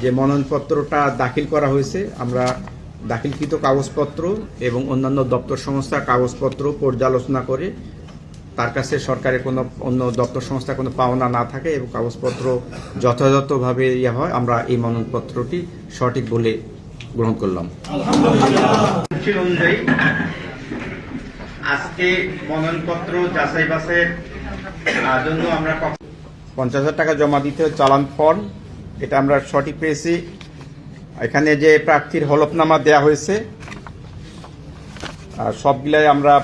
যে মনোনয়নপত্রটা দাখিল করা হয়েছে, আমরা দাখিলকৃত কাগজপত্র এবং অন্যান্য দপ্তর সংস্থার কাগজপত্র পর্যালোচনা করে তার কাছে সরকারের কোনো অন্য দপ্তর সংস্থা কোনো পাওনা না থাকে এবং কাগজপত্র যথাযথভাবে হয়, আমরা এই মনোনয়নপত্রটি সঠিক বলে গ্রহণ করলাম। অনুযায়ী আজকে মনোনয়নপত্র যাচাই বাছাইয়ের জন্য আমরা 50,000 টাকা জমা দিতে চালান ফর্ম, এটা আমরা সঠিক পেয়েছি। এখানে যে প্রার্থীর হলফনামা দেয়া হয়েছে সবগুলাই আমরা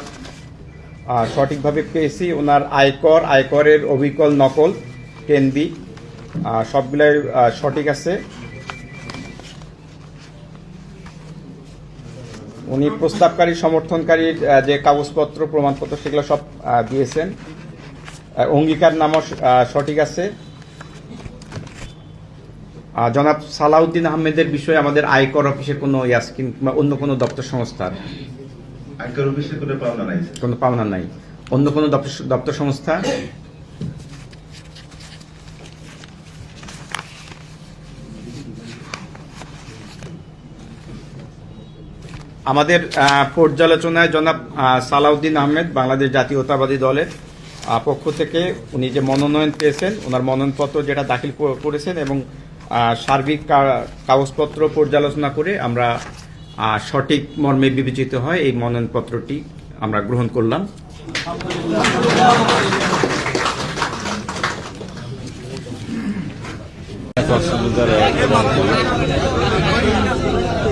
সঠিকভাবে পেয়েছি। ওনার আয়করের অবিকল নকল 10B সবগুলাই সঠিক আছে। উনি প্রস্তাবকারী সমর্থনকারীর যে কাগজপত্র প্রমাণপত্র সেগুলো সব দিয়েছেন। অঙ্গীকার নামও সঠিক আছে। জনাব সালাউদ্দিন আহমেদের বিষয়ে আমাদের আয়কর অফিসের কোনো কিংবা অন্য কোনো দপ্তর সংস্থার আয়কর অফিসে কোনো পাওনা নাই। অন্য কোনো দপ্তর সংস্থা আমাদের পর্যালোচনায় জনাব সালাউদ্দিন আহমেদ বাংলাদেশ জাতীয়তাবাদী দলের পক্ষ থেকে উনি যে মনোনয়ন পেয়েছেন, ওনার মনোনয়নপত্র যেটা দাখিল করেছেন এবং সার্বিক কাগজপত্র পর্যালোচনা করে আমরা সঠিক মর্মে বিবেচিত হয় এই মনোনয়নপত্রটি আমরা গ্রহণ করলাম।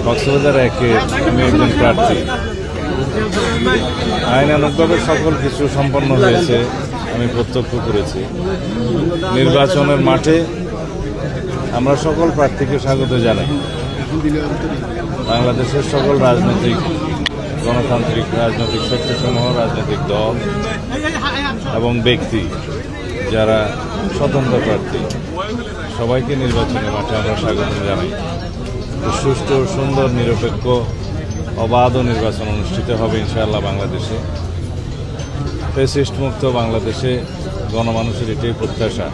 কক্সবাজার 1-এ আমি একজন প্রার্থী। আইনানুগভাবে সকল কিছু সম্পন্ন হয়েছে, আমি প্রত্যক্ষ করেছি। নির্বাচনের মাঠে আমরা সকল প্রার্থীকে স্বাগত জানাই। বাংলাদেশের সকল রাজনৈতিক গণতান্ত্রিক রাজনৈতিক শক্তিসমূহ, রাজনৈতিক দল এবং ব্যক্তি যারা স্বতন্ত্র প্রার্থী সবাইকে নির্বাচনের মাঠে আমরা স্বাগত জানাই। সুষ্ঠু, সুন্দর, নিরপেক্ষ, অবাধ নির্বাচন অনুষ্ঠিত হবে ইনশাআল্লাহ বাংলাদেশে। ফ্যাসিস্ট মুক্ত বাংলাদেশে গণমানুষের এটাই প্রত্যাশা।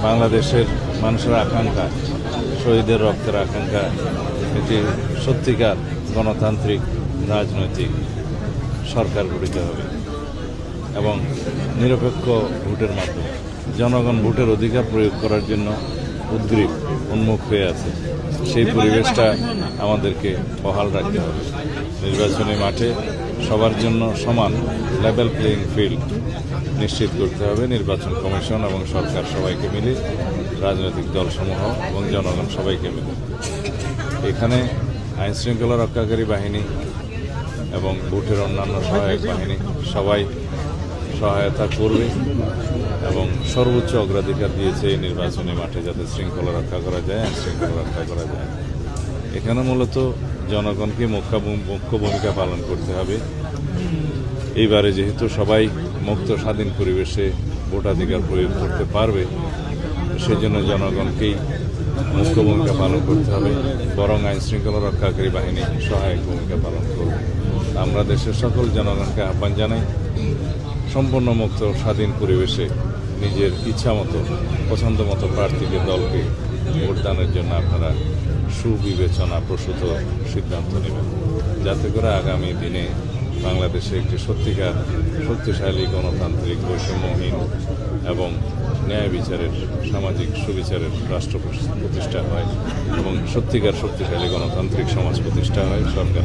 বাংলাদেশের মানুষের আকাঙ্ক্ষা, শহীদের রক্তের আকাঙ্ক্ষা, এটি সত্যিকার গণতান্ত্রিক রাজনৈতিক সরকার গঠিত হবে এবং নিরপেক্ষ ভোটের মাধ্যমে জনগণ ভোটের অধিকার প্রয়োগ করার জন্য উদ্গ্রীব, উন্মুখ হয়ে আছে। সেই পরিবেশটা আমাদেরকে বহাল রাখতে হবে। নির্বাচনী মাঠে সবার জন্য সমান লেভেল প্লেইং ফিল্ড নিশ্চিত করতে হবে। নির্বাচন কমিশন এবং সরকার সবাইকে মিলে, রাজনৈতিক দলসমূহ এবং জনগণ সবাইকে মিলে এখানে আইনশৃঙ্খলা রক্ষাকারী বাহিনী এবং ভোটের অন্যান্য সহায়ক বাহিনী সবাই সহায়তা করবে এবং সর্বোচ্চ অগ্রাধিকার দিয়েছে এই নির্বাচনী মাঠে যাতে শৃঙ্খলা রক্ষা করা যায়, আইনশৃঙ্খলা রক্ষা করা যায়। এখানে মূলত জনগণকে মুখ্য ভূমিকা পালন করতে হবে। এইবারে যেহেতু সবাই মুক্ত স্বাধীন পরিবেশে ভোটাধিকার প্রয়োগ করতে পারবে, সেজন্য জনগণকেই মুখ্য ভূমিকা পালন করতে হবে, বরং আইনশৃঙ্খলা রক্ষাকারী বাহিনী সহায়ক ভূমিকা পালন করবে। আমরা দেশের সকল জনগণকে আহ্বান জানাই, সম্পূর্ণ মুক্ত স্বাধীন পরিবেশে নিজের ইচ্ছা মতো পছন্দ মতো প্রার্থীকে দলকে ভোটদানের জন্য আপনারা সুবিবেচনা প্রসূত সিদ্ধান্ত নেবেন, যাতে করে আগামী দিনে বাংলাদেশে একটি সত্যিকার শক্তিশালী গণতান্ত্রিক বৈষম্যহীন এবং ন্যায় বিচারের, সামাজিক সুবিচারের রাষ্ট্র প্রতিষ্ঠা হয় এবং সত্যিকার শক্তিশালী গণতান্ত্রিক সমাজ প্রতিষ্ঠা হয়। সরকার